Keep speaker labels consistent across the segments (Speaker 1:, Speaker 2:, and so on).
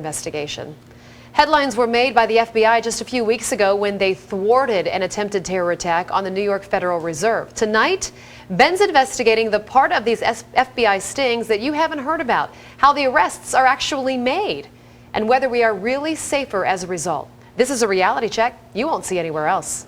Speaker 1: investigation. Headlines were made by the FBI just a few weeks ago when they thwarted an attempted terror attack on the New York Federal Reserve. Tonight, Ben's investigating the part of these FBI stings that you haven't heard about, how the arrests are actually made, and whether we are really safer as a result. This is a reality check you won't see anywhere else.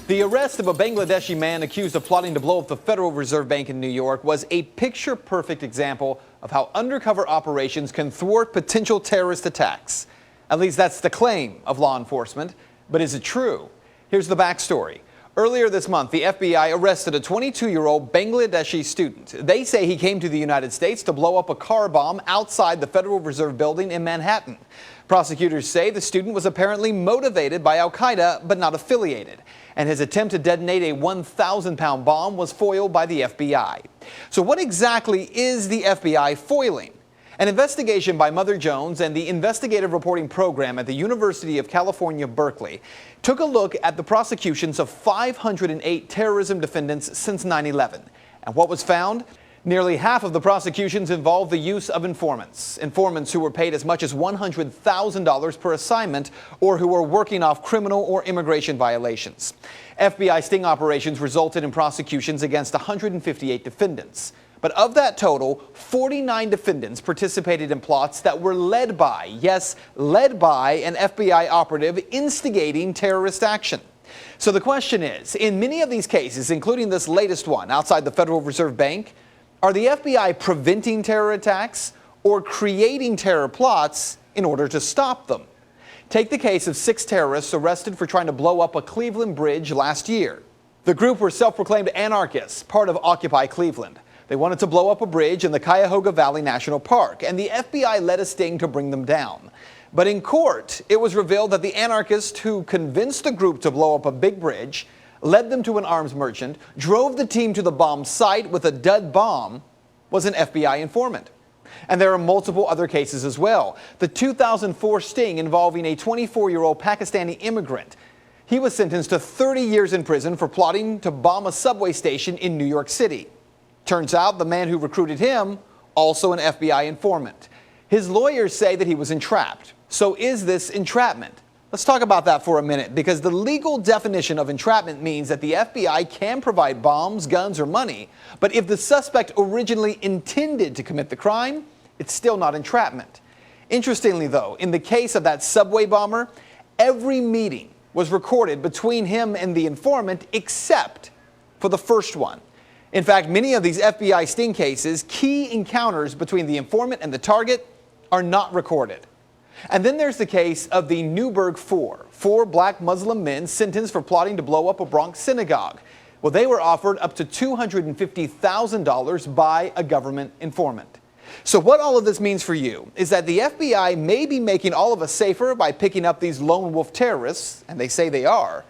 Speaker 2: The arrest of a Bangladeshi man accused of plotting to blow up the Federal Reserve Bank in New York was a picture-perfect example of how undercover operations can thwart potential terrorist attacks. At least that's the claim of law enforcement. But is it true? Here's the backstory. Earlier this month, the FBI arrested a 22-year-old Bangladeshi student. They say he came to the United States to blow up a car bomb outside the Federal Reserve building in Manhattan. Prosecutors say the student was apparently motivated by al-Qaeda but not affiliated, and his attempt to detonate a 1,000-pound bomb was foiled by the FBI. So what exactly is the FBI foiling? An investigation by Mother Jones and the Investigative Reporting Program at the University of California, Berkeley, took a look at the prosecutions of 508 terrorism defendants since 9/11. And what was found? Nearly half of the prosecutions involved the use of informants who were paid as much as $100,000 per assignment or who were working off criminal or immigration violations. FBI sting operations resulted in prosecutions against 158 defendants. But of that total, 49 defendants participated in plots that were led by, yes, led by an FBI operative instigating terrorist action. So the question is, in many of these cases, including this latest one outside the Federal Reserve Bank, are the FBI preventing terror attacks or creating terror plots in order to stop them? Take the case of 6 terrorists arrested for trying to blow up a Cleveland bridge last year. The group were self-proclaimed anarchists, part of Occupy Cleveland. They wanted to blow up a bridge in the Cuyahoga Valley National Park, and the FBI led a sting to bring them down. But in court, it was revealed that the anarchist who convinced the group to blow up a big bridge, led them to an arms merchant, drove the team to the bomb site with a dud bomb, was an FBI informant. And there are multiple other cases as well. The 2004 sting involving a 24-year-old Pakistani immigrant. He was sentenced to 30 years in prison for plotting to bomb a subway station in New York City. Turns out the man who recruited him, also an FBI informant. His lawyers say that he was entrapped. So is this entrapment? Let's talk about that for a minute, because the legal definition of entrapment means that the FBI can provide bombs, guns, or money, but if the suspect originally intended to commit the crime, it's still not entrapment. Interestingly, though, in the case of that subway bomber, every meeting was recorded between him and the informant except for the first one. In fact, many of these FBI sting cases, key encounters between the informant and the target are not recorded. And then there's the case of the Newburgh Four, 4 black Muslim men sentenced for plotting to blow up a Bronx synagogue. Well, they were offered up to $250,000 by a government informant. So what all of this means for you is that the FBI may be making all of us safer by picking up these lone wolf terrorists, and they say they are.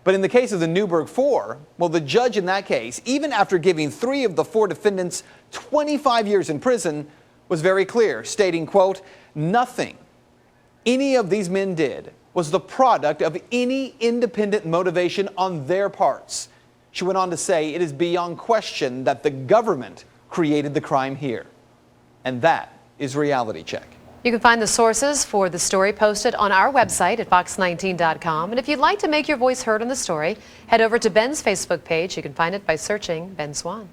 Speaker 2: But in the case of the Newburgh Four, well, the judge in that case, even after giving 3 of the 4 defendants 25 years in prison, was very clear, stating, quote, "Nothing any of these men did was the product of any independent motivation on their parts." She went on to say it is beyond question that the government created the crime here. And that is Reality Check.
Speaker 1: You can find the sources for the story posted on our website at fox19.com. And if you'd like to make your voice heard on the story, head over to Ben's Facebook page. You can find it by searching Ben Swan.